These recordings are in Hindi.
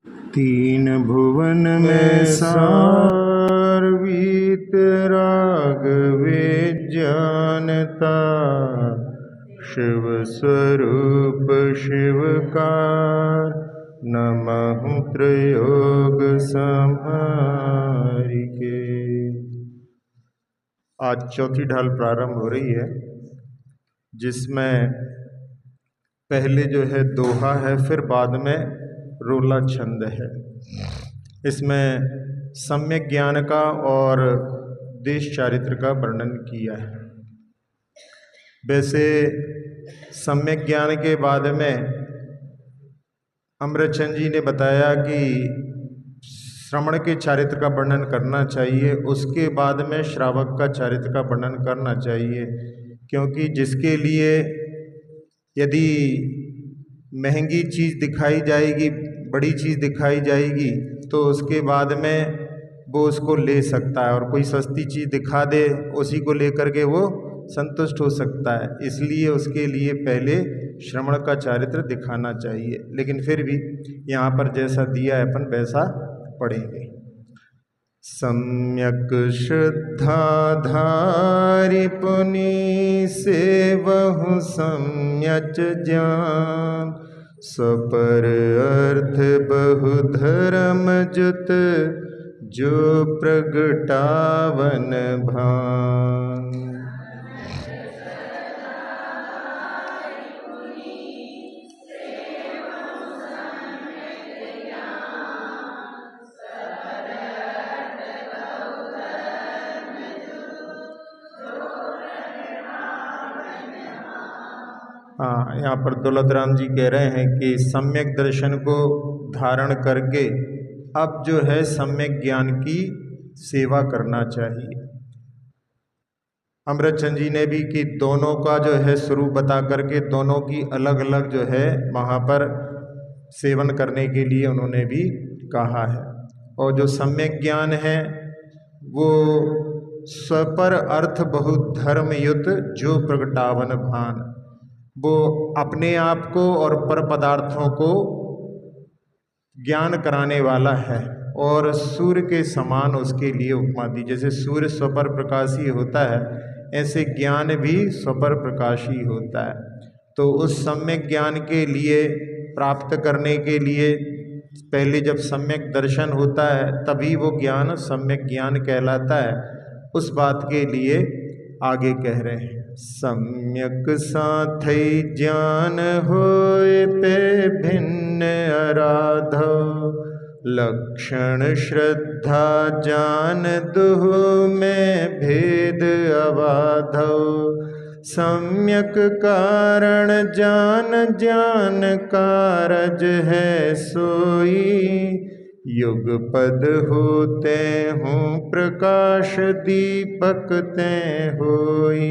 तीन भुवन में सार वीतराग विज्ञानता, शिव स्वरूप शिवकार, नमः त्रयोग संहारिके। आज चौथी ढाल प्रारंभ हो रही है, जिसमें पहले जो है दोहा है, फिर बाद में रोला छंद है। इसमें सम्यक ज्ञान का और देश चारित्र का वर्णन किया है। वैसे सम्यक ज्ञान के बाद में अमृतचंद जी ने बताया कि श्रवण के चारित्र का वर्णन करना चाहिए, उसके बाद में श्रावक का चारित्र का वर्णन करना चाहिए, क्योंकि जिसके लिए यदि महंगी चीज़ दिखाई जाएगी, बड़ी चीज़ दिखाई जाएगी, तो उसके बाद में वो उसको ले सकता है, और कोई सस्ती चीज़ दिखा दे उसी को लेकर के वो संतुष्ट हो सकता है। इसलिए उसके लिए पहले श्रवण का चारित्र दिखाना चाहिए। लेकिन फिर भी यहाँ पर जैसा दिया है अपन वैसा पढ़ेंगे। सम्यक श्रद्धाधारि पुनि सेवहु सम्यच ज्ञान, स्वपर अर्थ बहु धर्म जुत, जो प्रगटावन भान। हाँ, यहाँ पर दौलत राम जी कह रहे हैं कि सम्यक दर्शन को धारण करके अब जो है सम्यक ज्ञान की सेवा करना चाहिए। अमृतचंद जी ने भी कि दोनों का जो है स्वरूप बता करके दोनों की अलग अलग जो है वहाँ पर सेवन करने के लिए उन्होंने भी कहा है। और जो सम्यक ज्ञान है वो स्वपर अर्थ बहुत धर्म युत, जो प्रगटावन भान, वो अपने आप को और पर पदार्थों को ज्ञान कराने वाला है, और सूर्य के समान उसके लिए उपमा दी। जैसे सूर्य स्वपर प्रकाशी होता है, ऐसे ज्ञान भी स्वपर प्रकाशी होता है। तो उस सम्यक ज्ञान के लिए प्राप्त करने के लिए पहले जब सम्यक दर्शन होता है तभी वो ज्ञान सम्यक ज्ञान कहलाता है। उस बात के लिए आगे कह रहे हैं, सम्यक साथई ज्ञान होए पे भिन्न आराधो, लक्षण श्रद्धा जान दुहु में भेद अबाधो, सम्यक कारण जान ज्ञान कारज है सोई, युग पद होते हूँ प्रकाश दीपक ते होई।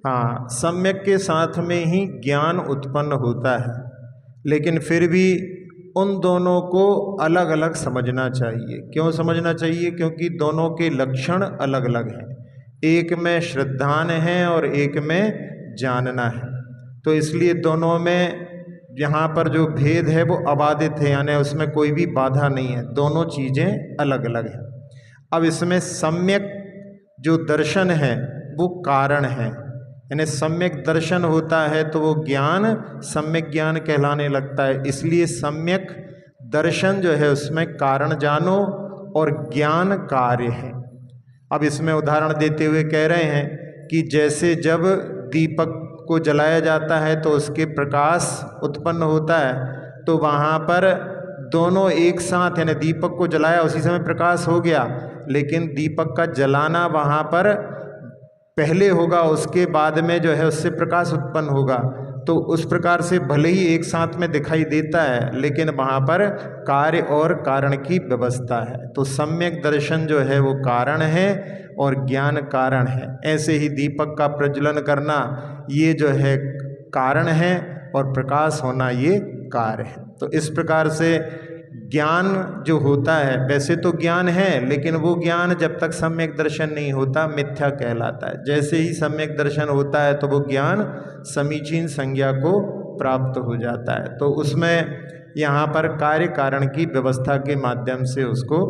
हाँ, सम्यक के साथ में ही ज्ञान उत्पन्न होता है, लेकिन फिर भी उन दोनों को अलग अलग समझना चाहिए। क्यों समझना चाहिए? क्योंकि दोनों के लक्षण अलग अलग हैं। एक में श्रद्धान है और एक में जानना है। तो इसलिए दोनों में यहाँ पर जो भेद है वो अबाधित है, यानी उसमें कोई भी बाधा नहीं है। दोनों चीज़ें अलग अलग हैं। अब इसमें सम्यक जो दर्शन है वो कारण है, यानी सम्यक दर्शन होता है तो वो ज्ञान सम्यक ज्ञान कहलाने लगता है। इसलिए सम्यक दर्शन जो है उसमें कारण जानो और ज्ञान कार्य है। अब इसमें उदाहरण देते हुए कह रहे हैं कि जैसे जब दीपक को जलाया जाता है तो उसके प्रकाश उत्पन्न होता है, तो वहाँ पर दोनों एक साथ, यानी दीपक को जलाया उसी समय प्रकाश हो गया, लेकिन दीपक का जलाना वहाँ पर पहले होगा, उसके बाद में जो है उससे प्रकाश उत्पन्न होगा। तो उस प्रकार से भले ही एक साथ में दिखाई देता है, लेकिन वहाँ पर कार्य और कारण की व्यवस्था है। तो सम्यक दर्शन जो है वो कारण है और ज्ञान कारण है। ऐसे ही दीपक का प्रज्वलन करना ये जो है कारण है और प्रकाश होना ये कार्य है। तो इस प्रकार से ज्ञान जो होता है, वैसे तो ज्ञान है, लेकिन वो ज्ञान जब तक सम्यक दर्शन नहीं होता मिथ्या कहलाता है। जैसे ही सम्यक दर्शन होता है तो वो ज्ञान समीचीन संज्ञा को प्राप्त हो जाता है। तो उसमें यहाँ पर कार्य कारण की व्यवस्था के माध्यम से उसको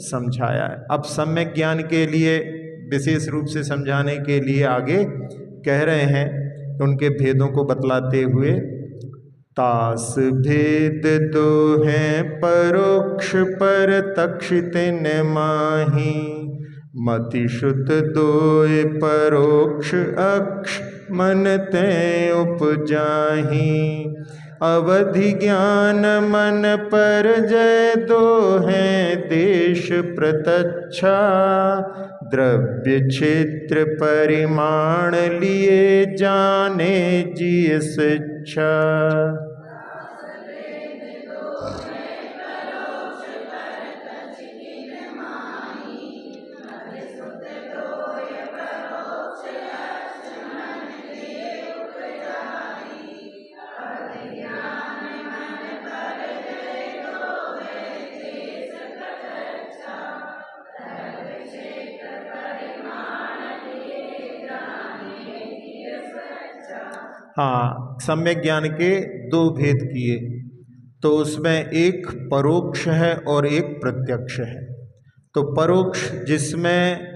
समझाया है। अब सम्यक ज्ञान के लिए विशेष रूप से समझाने के लिए आगे कह रहे हैं, उनके भेदों को बतलाते हुए, तास भेद दो हैं परोक्ष परतक्ष तिन माही, मति शुद्ध दोय परोक्ष अक्ष मन तै उपजाही। अवधि ज्ञान मन पर जय दो हैं देश प्रत्यक्षा, द्रव्य क्षेत्र परिमाण लिए जाने जिय शिक्षा। हाँ, सम्यक ज्ञान के दो भेद किए, तो उसमें एक परोक्ष है और एक प्रत्यक्ष है। तो परोक्ष जिसमें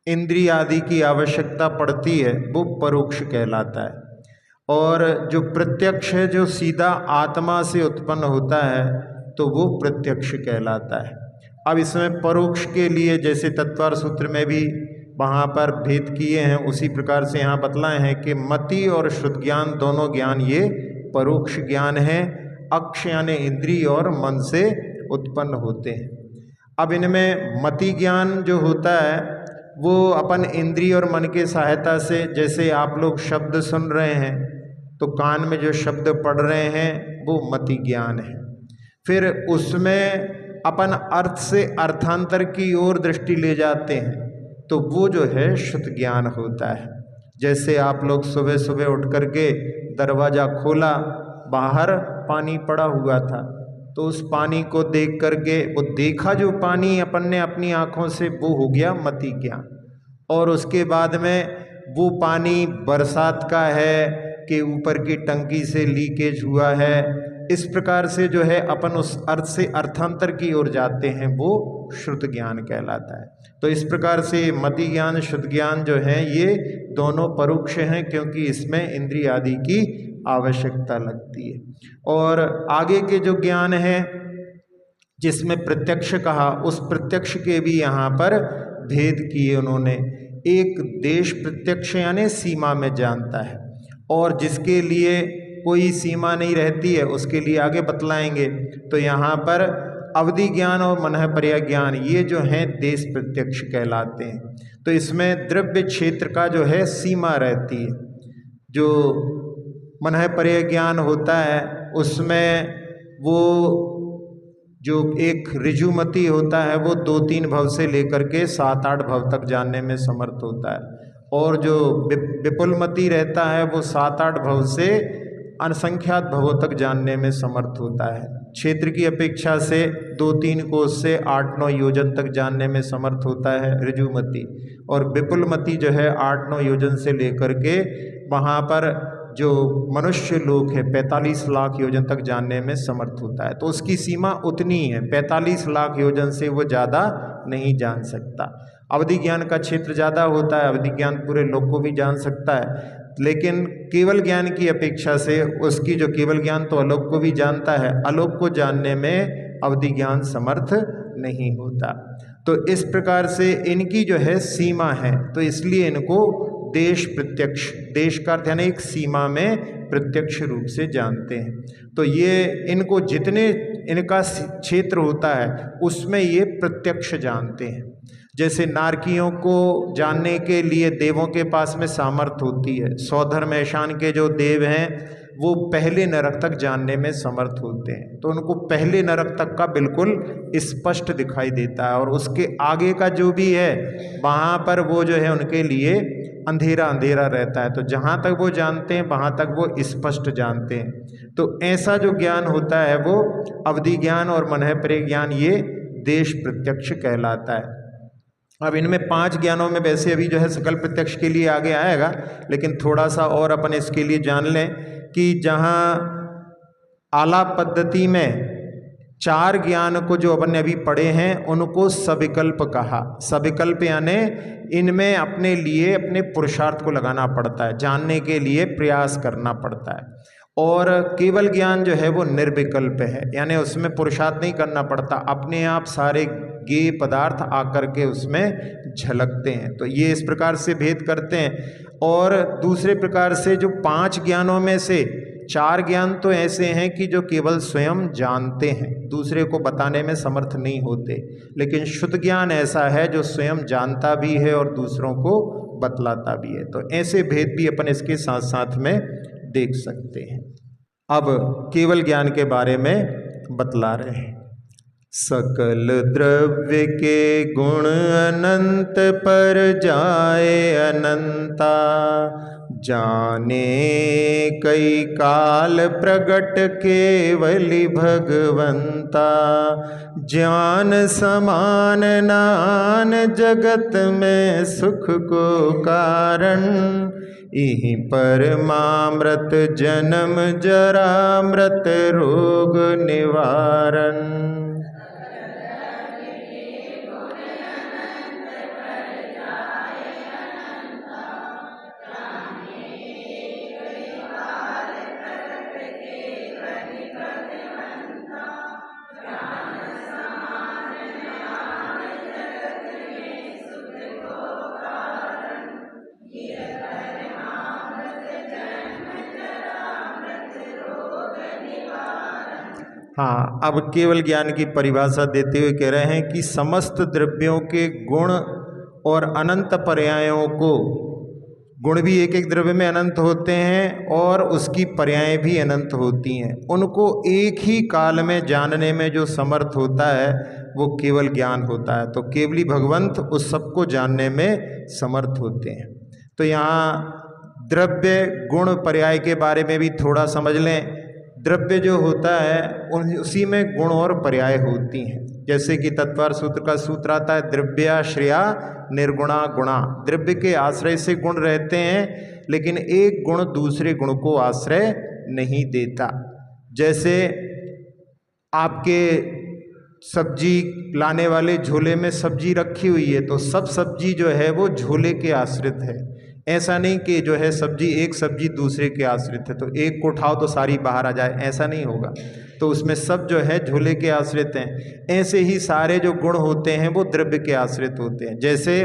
इंद्रिय आदि की आवश्यकता पड़ती है वो परोक्ष कहलाता है, और जो प्रत्यक्ष है जो सीधा आत्मा से उत्पन्न होता है तो वो प्रत्यक्ष कहलाता है। अब इसमें परोक्ष के लिए जैसे तत्वार सूत्र में भी वहाँ पर भेद किए हैं, उसी प्रकार से यहाँ बतलाए हैं कि मति और शुद्ध ज्ञान दोनों ज्ञान ये परोक्ष ज्ञान है, अक्ष यानी इंद्रिय और मन से उत्पन्न होते हैं। अब इनमें मति ज्ञान जो होता है वो अपन इंद्रिय और मन के सहायता से, जैसे आप लोग शब्द सुन रहे हैं तो कान में जो शब्द पढ़ रहे हैं वो मति ज्ञान है। फिर उसमें अपन अर्थ से अर्थांतर की ओर दृष्टि ले जाते हैं तो वो जो है शुद्ध ज्ञान होता है। जैसे आप लोग सुबह सुबह उठ करके दरवाज़ा खोला, बाहर पानी पड़ा हुआ था, तो उस पानी को देख करके वो देखा जो पानी अपन ने अपनी आँखों से, वो हो गया मति ज्ञान। और उसके बाद में वो पानी बरसात का है कि ऊपर की टंकी से लीकेज हुआ है, इस प्रकार से जो है अपन उस अर्थ से अर्थांतर की ओर जाते हैं, वो शुद्ध ज्ञान कहलाता है। तो इस प्रकार से मति ज्ञान शुद्ध ज्ञान जो है ये दोनों परोक्ष हैं, क्योंकि इसमें इंद्रिय आदि की आवश्यकता लगती है। और आगे के जो ज्ञान है जिसमें प्रत्यक्ष कहा, उस प्रत्यक्ष के भी यहाँ पर भेद किए उन्होंने। एक देश प्रत्यक्ष यानी सीमा में जानता है, और जिसके लिए कोई सीमा नहीं रहती है उसके लिए आगे बतलाएंगे। तो यहाँ पर अवधि ज्ञान और मनःपर्य ज्ञान ये जो हैं देश प्रत्यक्ष कहलाते हैं। तो इसमें द्रव्य क्षेत्र का जो है सीमा रहती है। जो मनःपर्य ज्ञान होता है उसमें वो जो एक ऋजुमति होता है वो 2-3 भव से लेकर के 7-8 भव तक जानने में समर्थ होता है, और जो विपुलमति रहता है वो 7-8 भव से असंख्यात भवों तक जानने में समर्थ होता है। क्षेत्र की अपेक्षा से 2-3 कोस से 8-9 योजन तक जानने में समर्थ होता है ऋजुमति, और विपुलमति जो है 8-9 योजन से लेकर के वहाँ पर जो मनुष्य लोक है 45 लाख योजन तक जानने में समर्थ होता है। तो उसकी सीमा उतनी है, 45 लाख योजन से वो ज़्यादा नहीं जान सकता। अवधि ज्ञान का क्षेत्र ज़्यादा होता है, अवधि ज्ञान पूरे लोक को भी जान सकता है, लेकिन केवल ज्ञान की अपेक्षा से उसकी जो केवल ज्ञान तो आलोक को भी जानता है, आलोक को जानने में अवधि ज्ञान समर्थ नहीं होता। तो इस प्रकार से इनकी जो है सीमा है, तो इसलिए इनको देश प्रत्यक्ष, देश का अर्थ यानी एक सीमा में प्रत्यक्ष रूप से जानते हैं। तो ये इनको जितने इनका क्षेत्र होता है उसमें ये प्रत्यक्ष जानते हैं। जैसे नारकियों को जानने के लिए देवों के पास में सामर्थ्य होती है, सौधर्म ऐशान के जो देव हैं वो पहले नरक तक जानने में समर्थ होते हैं, तो उनको पहले नरक तक का बिल्कुल स्पष्ट दिखाई देता है, और उसके आगे का जो भी है वहाँ पर वो जो है उनके लिए अंधेरा अंधेरा रहता है। तो जहाँ तक वो जानते हैं वहाँ तक वो स्पष्ट जानते हैं। तो ऐसा जो ज्ञान होता है वो अवधि ज्ञान और मनःपरे ज्ञान, ये देश प्रत्यक्ष कहलाता है। अब इनमें 5 ज्ञानों में वैसे अभी जो है सकल प्रत्यक्ष के लिए आगे आएगा, लेकिन थोड़ा सा और अपन इसके लिए जान लें कि जहाँ आलाप पद्धति में 4 ज्ञान को जो अपन ने अभी पढ़े हैं उनको सविकल्प कहा। सविकल्प यानी इनमें अपने लिए अपने पुरुषार्थ को लगाना पड़ता है, जानने के लिए प्रयास करना पड़ता है। और केवल ज्ञान जो है वो निर्विकल्प है, यानी उसमें पुरुषार्थ नहीं करना पड़ता, अपने आप सारे ज्ञेय पदार्थ आकर के उसमें झलकते हैं। तो ये इस प्रकार से भेद करते हैं। और दूसरे प्रकार से जो 5 ज्ञानों में से 4 ज्ञान तो ऐसे हैं कि जो केवल स्वयं जानते हैं, दूसरे को बताने में समर्थ नहीं होते, लेकिन शुद्ध ज्ञान ऐसा है जो स्वयं जानता भी है और दूसरों को बतलाता भी है। तो ऐसे भेद भी अपन इसके साथ साथ में देख सकते हैं। अब केवल ज्ञान के बारे में बतला रहे हैं। सकल द्रव्य के गुण अनंत पर जाए अनंता, जाने कई काल प्रगट केवली भगवंता, ज्ञान समान नान जगत में सुख को कारण, इहि परमामृत जन्म जरा मृत रोग निवारण। हाँ, अब केवल ज्ञान की परिभाषा देते हुए कह रहे हैं कि समस्त द्रव्यों के गुण और अनंत पर्यायों को, गुण भी एक एक द्रव्य में अनंत होते हैं और उसकी पर्याय भी अनंत होती हैं, उनको एक ही काल में जानने में जो समर्थ होता है वो केवल ज्ञान होता है। तो केवली भगवंत उस सबको जानने में समर्थ होते हैं। तो यहाँ द्रव्य गुण पर्याय के बारे में भी थोड़ा समझ लें। द्रव्य जो होता है उसी में गुण और पर्याय होती हैं। जैसे कि तत्वार सूत्र का सूत्र आता है, द्रव्याश्रया निर्गुणा गुणा। द्रव्य के आश्रय से गुण रहते हैं, लेकिन एक गुण दूसरे गुण को आश्रय नहीं देता। जैसे आपके सब्जी लाने वाले झोले में सब्जी रखी हुई है, तो सब सब्जी जो है वो झोले के आश्रित है। ऐसा नहीं कि जो है सब्जी एक सब्जी दूसरे के आश्रित है, तो एक को उठाओ तो सारी बाहर आ जाए, ऐसा नहीं होगा। तो उसमें सब जो है झोले के आश्रित हैं। ऐसे ही सारे जो गुण होते हैं वो द्रव्य के आश्रित होते हैं। जैसे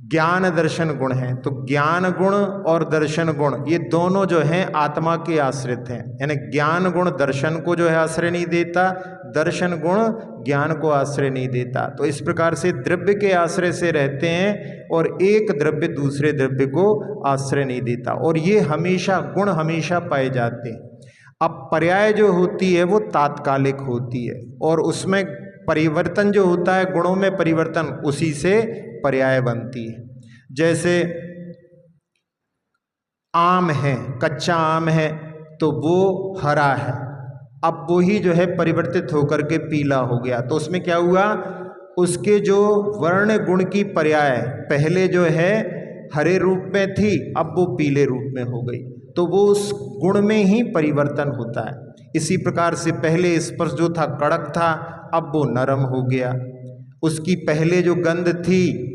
ज्ञान दर्शन गुण हैं, तो ज्ञान गुण और दर्शन गुण ये दोनों जो हैं आत्मा के आश्रित हैं। यानी ज्ञान गुण दर्शन को जो है आश्रय नहीं देता, दर्शन गुण ज्ञान को आश्रय नहीं देता। तो इस प्रकार से द्रव्य के आश्रय से रहते हैं और एक द्रव्य दूसरे द्रव्य को आश्रय नहीं देता, और ये हमेशा गुण हमेशा पाए जाते हैं। अब पर्याय जो होती है वो तात्कालिक होती है, और उसमें परिवर्तन जो होता है, गुणों में परिवर्तन, उसी से पर्याय बनती है। जैसे आम है, कच्चा आम है तो वो हरा है, अब वो ही जो है परिवर्तित होकर के पीला हो गया। तो उसमें क्या हुआ, उसके जो वर्ण गुण की पर्याय पहले जो है हरे रूप में थी, अब वो पीले रूप में हो गई, तो वो उस गुण में ही परिवर्तन होता है। इसी प्रकार से पहले स्पर्श जो था कड़क था, अब वो नरम हो गया। उसकी पहले जो गंध थी,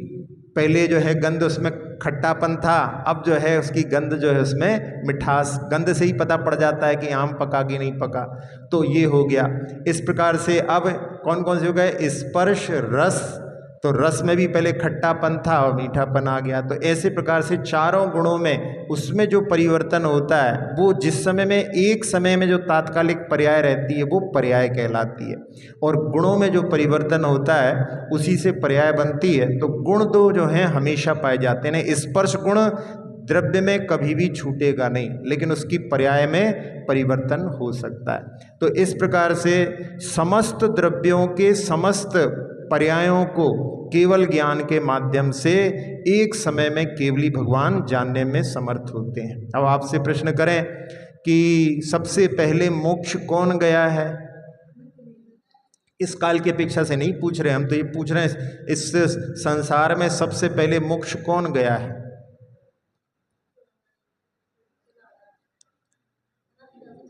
पहले जो है गंध उसमें खट्टापन था, अब जो है उसकी गंध जो है उसमें मिठास, गंध से ही पता पड़ जाता है कि आम पका कि नहीं पका, तो ये हो गया। इस प्रकार से अब कौन कौन से हो गए, स्पर्श रस तो रस में भी पहले खट्टापन था और मीठापन आ गया। तो ऐसे प्रकार से चारों गुणों में उसमें जो परिवर्तन होता है वो जिस समय में एक समय में जो तात्कालिक पर्याय रहती है वो पर्याय कहलाती है, और गुणों में जो परिवर्तन होता है उसी से पर्याय बनती है। तो गुण दो जो हैं हमेशा पाए जाते हैं। स्पर्श गुण द्रव्य में कभी भी छूटेगा नहीं, लेकिन उसकी पर्याय में परिवर्तन हो सकता है। तो इस प्रकार से समस्त द्रव्यों के समस्त पर्यायों को केवल ज्ञान के माध्यम से एक समय में केवली भगवान जानने में समर्थ होते हैं। अब आपसे प्रश्न करें कि सबसे पहले मोक्ष कौन गया है? इस काल की अपेक्षा से नहीं पूछ रहे हम, तो ये पूछ रहे हैं इस संसार में सबसे पहले मोक्ष कौन गया है?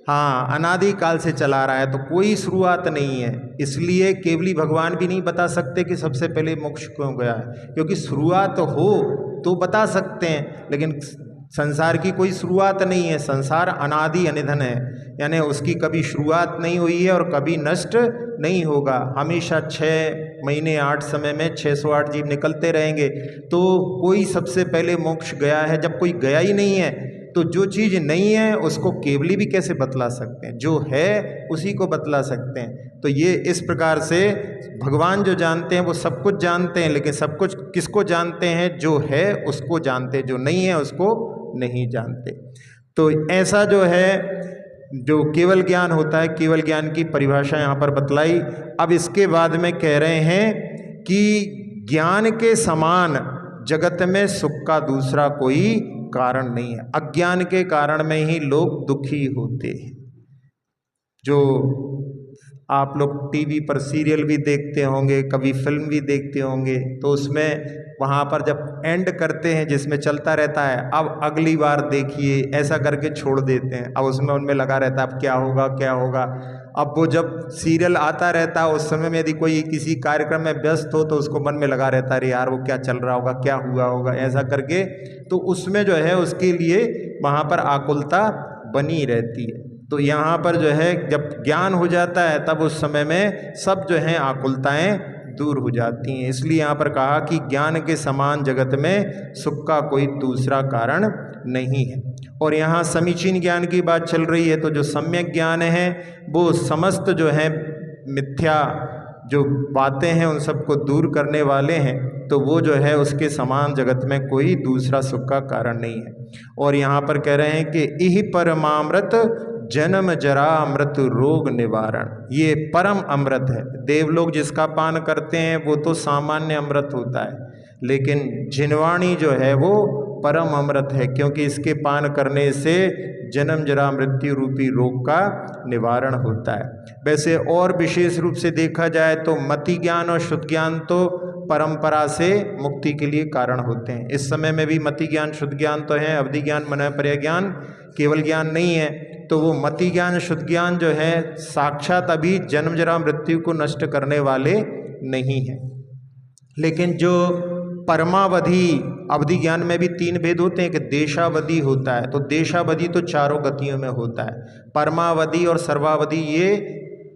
हाँ, अनादि काल से चला रहा है, तो कोई शुरुआत नहीं है। इसलिए केवली भगवान भी नहीं बता सकते कि सबसे पहले मोक्ष क्यों गया है, क्योंकि शुरुआत हो तो बता सकते हैं, लेकिन संसार की कोई शुरुआत नहीं है। संसार अनादि अनिधन है, यानी उसकी कभी शुरुआत नहीं हुई है और कभी नष्ट नहीं होगा। हमेशा 6 महीने 8 समय में 608 जीव निकलते रहेंगे। तो कोई सबसे पहले मोक्ष गया है? जब कोई गया ही नहीं है तो जो चीज़ नहीं है उसको केवली भी कैसे बतला सकते हैं? जो है उसी को बतला सकते हैं। तो ये इस प्रकार से भगवान जो जानते हैं वो सब कुछ जानते हैं, लेकिन सब कुछ किसको जानते हैं? जो है उसको जानते हैं, जो नहीं है उसको नहीं जानते। तो ऐसा जो है जो केवल ज्ञान होता है, केवल ज्ञान की परिभाषा यहाँ पर बतलाई। अब इसके बाद में कह रहे हैं कि ज्ञान के समान जगत में सुख का दूसरा कोई कारण नहीं है। अज्ञान के कारण में ही लोग दुखी होते हैं। जो आप लोग टीवी पर सीरियल भी देखते होंगे, कभी फिल्म भी देखते होंगे, तो उसमें वहाँ पर जब एंड करते हैं जिसमें चलता रहता है अब अगली बार देखिए, ऐसा करके छोड़ देते हैं। अब उसमें उनमें लगा रहता है अब क्या होगा क्या होगा। अब वो जब सीरियल आता रहता है उस समय में यदि कोई किसी कार्यक्रम में व्यस्त हो तो उसको मन में लगा रहता है अरे यार वो क्या चल रहा होगा, क्या हुआ होगा, ऐसा करके। तो उसमें जो है उसके लिए वहाँ पर आकुलता बनी रहती है। तो यहाँ पर जो है जब ज्ञान हो जाता है तब उस समय में सब जो है आकुलताएं दूर हो जाती हैं। इसलिए यहाँ पर कहा कि ज्ञान के समान जगत में सुख का कोई दूसरा कारण नहीं है। और यहाँ समीचीन ज्ञान की बात चल रही है, तो जो सम्यक ज्ञान है वो समस्त जो है मिथ्या जो बातें हैं उन सबको दूर करने वाले हैं। तो वो जो है उसके समान जगत में कोई दूसरा सुख का कारण नहीं है। और यहाँ पर कह रहे हैं कि इहि परमामृत जन्म जरा मृत रोग निवारण, ये परम अमृत है। देवलोग जिसका पान करते हैं वो तो सामान्य अमृत होता है, लेकिन जिनवाणी जो है वो परम अमृत है, क्योंकि इसके पान करने से जन्म जरा मृत्यु रूपी रोग का निवारण होता है। वैसे और विशेष रूप से देखा जाए तो मति ज्ञान और शुद्ध ज्ञान तो परंपरा से मुक्ति के लिए कारण होते हैं। इस समय में भी मति ज्ञान शुद्ध ज्ञान तो है, अवधि ज्ञान मनः पर्याय ज्ञान केवल ज्ञान नहीं है। तो वो मति ज्ञान शुद्ध ज्ञान जो है साक्षात अभी जन्म जरा मृत्यु को नष्ट करने वाले नहीं है। लेकिन जो परमावधि अवधि ज्ञान में भी 3 भेद होते हैं कि देशावधि होता है, तो देशावधि तो चारों गतियों में होता है। परमावधि और सर्वावधि ये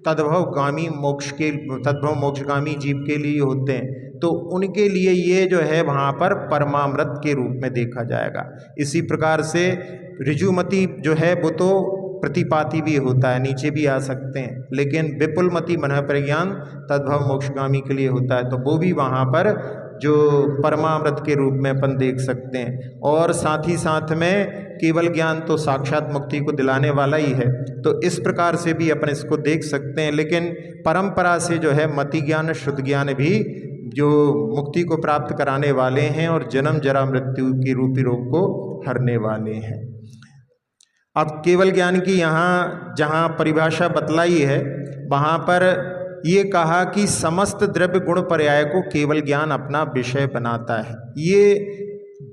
तद्भवगामी मोक्ष के तद्भव मोक्षगामी जीव के लिए होते हैं। तो उनके लिए ये जो है वहाँ पर परमामृत के रूप में देखा जाएगा। इसी प्रकार से ऋजुमति जो है वो तो प्रतिपाती भी होता है, नीचे भी आ सकते हैं, लेकिन विपुलमति मनः प्रज्ञान तद्भव मोक्षगामी के लिए होता है। तो वो भी वहाँ पर जो परमामृत के रूप में अपन देख सकते हैं। और साथ ही साथ में केवल ज्ञान तो साक्षात मुक्ति को दिलाने वाला ही है, तो इस प्रकार से भी अपन इसको देख सकते हैं। लेकिन परंपरा से जो है मति ज्ञान शुद्ध ज्ञान भी जो मुक्ति को प्राप्त कराने वाले हैं और जन्म जरा मृत्यु की रूपी रोग को हरने वाले हैं। अब केवल ज्ञान की यहाँ जहाँ परिभाषा बतलाई है वहाँ पर ये कहा कि समस्त द्रव्य गुण पर्याय को केवल ज्ञान अपना विषय बनाता है। ये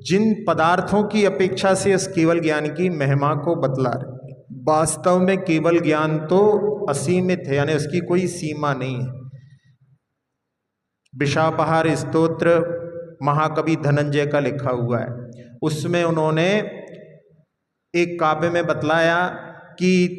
जिन पदार्थों की अपेक्षा से इस केवल ज्ञान की महिमा को बतला रहे। वास्तव में केवल ज्ञान तो असीमित है, यानी उसकी कोई सीमा नहीं है। विशापहार स्तोत्र महाकवि धनंजय का लिखा हुआ है, उसमें उन्होंने एक काव्य में बतलाया कि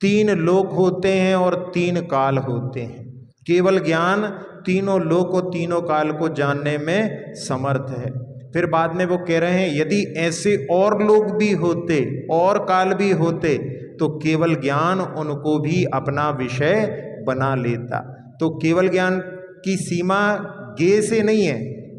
3 लोक होते हैं और 3 काल होते हैं। केवल ज्ञान तीनों लोक और तीनों काल को जानने में समर्थ है। फिर बाद में वो कह रहे हैं यदि ऐसे और लोग भी होते और काल भी होते तो केवल ज्ञान उनको भी अपना विषय बना लेता। तो केवल ज्ञान की सीमा ज्ञेय से नहीं है,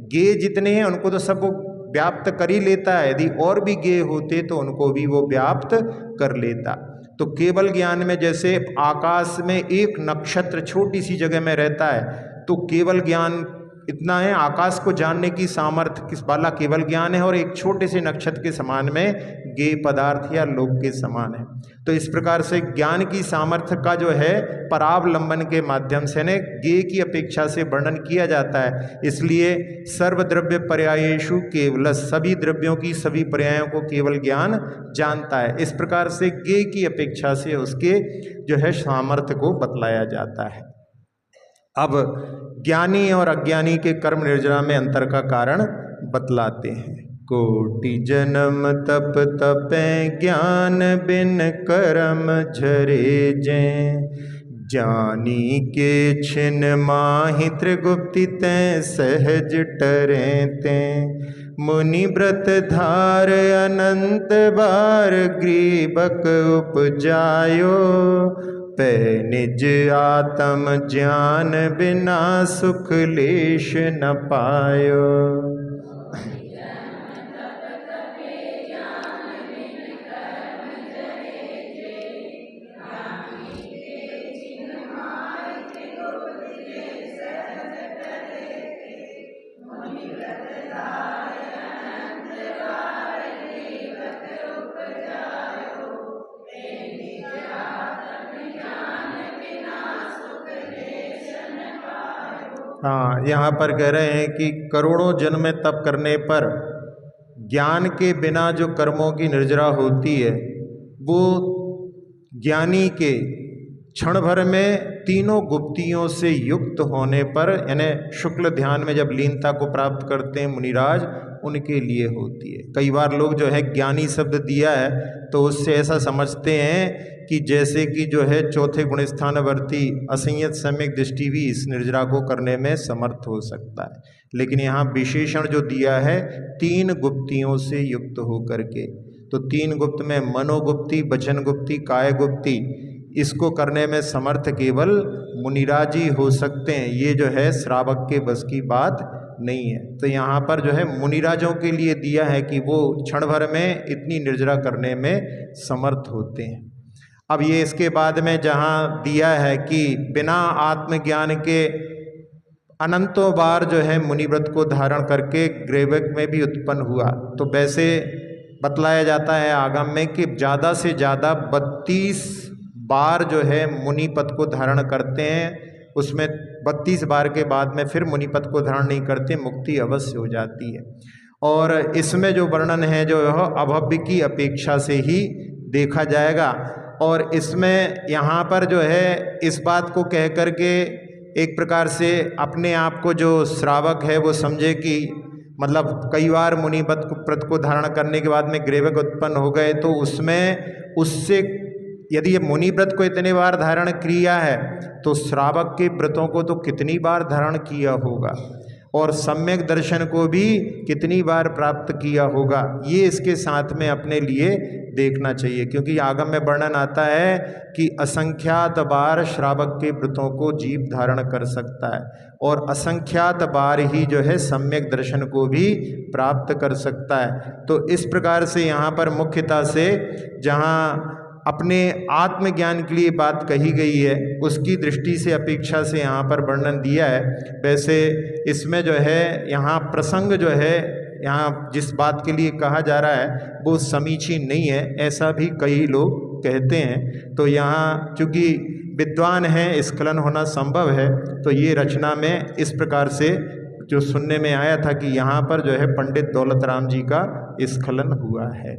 ज्ञेय जितने हैं उनको तो सब वो व्याप्त कर ही लेता है, यदि और भी ज्ञेय होते तो उनको भी वो व्याप्त कर लेता। तो केवल ज्ञान में जैसे आकाश में एक नक्षत्र छोटी सी जगह में रहता है, तो केवल ज्ञान इतना है, आकाश को जानने की सामर्थ्य किस वाला केवल ज्ञान है और एक छोटे से नक्षत्र के समान में ज्ञेय पदार्थ या लोक के समान है। तो इस प्रकार से ज्ञान की सामर्थ्य का जो है परावलंबन के माध्यम से ने ज्ञेय की अपेक्षा से वर्णन किया जाता है। इसलिए सर्वद्रव्य पर्यायेषु केवल, सभी द्रव्यों की सभी पर्यायों को केवल ज्ञान जानता है। इस प्रकार से ज्ञेय की अपेक्षा से उसके जो है सामर्थ्य को बतलाया जाता है। अब ज्ञानी और अज्ञानी के कर्म निर्जरा में अंतर का कारण बतलाते हैं। कोटि जन्म तप तपे ज्ञान बिन कर्म झरे जैं, जानी के छिन माहि त्रिगुप्ति तैं सहज टरे तें, मुनि व्रत धार अनंत बार ग्रीबक उपजायो, पै निज आत्म ज्ञान बिना सुख लेश न पायो। हाँ, यहाँ पर कह रहे हैं कि करोड़ों जन्म में तप करने पर ज्ञान के बिना जो कर्मों की निर्जरा होती है, वो ज्ञानी के क्षण भर में तीनों गुप्तियों से युक्त होने पर, यानी शुक्ल ध्यान में जब लीनता को प्राप्त करते हैं मुनिराज, उनके लिए होती है। कई बार लोग जो है ज्ञानी शब्द दिया है तो उससे ऐसा समझते हैं कि जैसे कि जो है चौथे गुणस्थानवर्ती असंयत सम्यक दृष्टि भी इस निर्जरा को करने में समर्थ हो सकता है। लेकिन यहाँ विशेषण जो दिया है तीन गुप्तियों से युक्त होकर के, तो तीन गुप्त में मनोगुप्ति, वचन गुप्ति, काय गुप्ति, इसको करने में समर्थ केवल मुनिराज ही हो सकते हैं। ये जो है श्रावक के बस की बात नहीं है। तो यहाँ पर जो है मुनिराजों के लिए दिया है कि वो क्षण भर में इतनी निर्जरा करने में समर्थ होते हैं। अब ये इसके बाद में जहाँ दिया है कि बिना आत्मज्ञान के अनंतों बार जो है मुनिव्रत को धारण करके ग्रेवक में भी उत्पन्न हुआ, तो वैसे बतलाया जाता है आगम में कि ज़्यादा से ज़्यादा 32 बार जो है मुनिपद को धारण करते हैं, उसमें 32 बार के बाद में फिर मुनिपद को धारण नहीं करते, मुक्ति अवश्य हो जाती है। और इसमें जो वर्णन है जो अभव्य की अपेक्षा से ही देखा जाएगा। और इसमें यहाँ पर जो है इस बात को कह कर के एक प्रकार से अपने आप को जो श्रावक है वो समझे कि मतलब कई बार मुनिपद व्रत को धारण करने के बाद में ग्रेवक उत्पन्न हो गए, तो उसमें उससे यदि ये मुनि व्रत को इतने बार धारण किया है तो श्रावक के व्रतों को तो कितनी बार धारण किया होगा और सम्यक दर्शन को भी कितनी बार प्राप्त किया होगा। ये इसके साथ में अपने लिए देखना चाहिए, क्योंकि आगम में वर्णन आता है कि असंख्यात बार श्रावक के व्रतों को जीव धारण कर सकता है और असंख्यात बार ही जो है सम्यक दर्शन को भी प्राप्त कर सकता है। तो इस प्रकार से यहाँ पर मुख्यतः से जहाँ अपने आत्मज्ञान के लिए बात कही गई है उसकी दृष्टि से अपेक्षा से यहाँ पर वर्णन दिया है। वैसे इसमें जो है यहाँ प्रसंग जो है यहाँ जिस बात के लिए कहा जा रहा है वो समीचीन नहीं है, ऐसा भी कई लोग कहते हैं। तो यहाँ चूँकि विद्वान हैं स्खलन होना संभव है, तो ये रचना में इस प्रकार से जो सुनने में आया था कि यहाँ पर जो है पंडित दौलत राम जी का स्खलन हुआ है।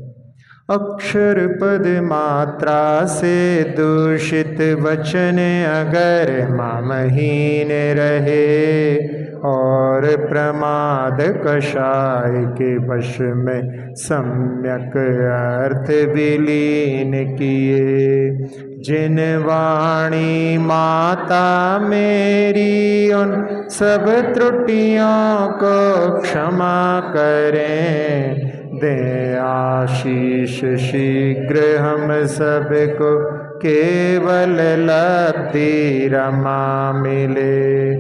अक्षर पद मात्रा से दूषित वचन अगर मामहीन रहे और प्रमाद कषाय के वश में सम्यक अर्थ विलीन किए, जिन वाणी माता मेरी उन सब त्रुटियों को क्षमा करें। दे आशीष शीघ्र हम सबको केवल लब्धि रमा मिले।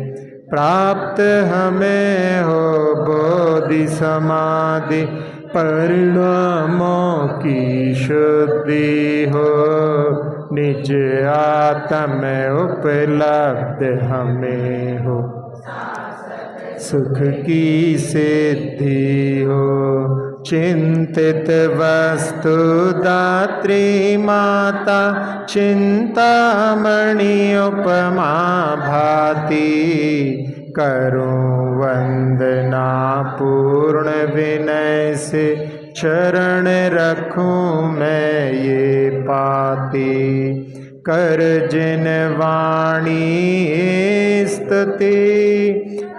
प्राप्त हमें हो बोधि समाधि परिणामों की शुद्धि हो। निज आत्म उपलब्ध हमें हो। सुख की सिद्धि हो। चिंतित वस्तु दात्री माता चिंतामणि उपमा भाती। करूं वंदना पूर्ण विनय से चरण रखूं मैं ये पाती। कर जिन वाणी स्तुति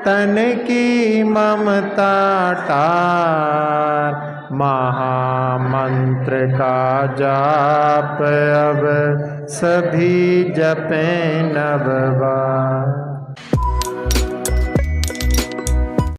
तन की ममता टार। महामंत्र का जाप अब सभी जपें नव बार।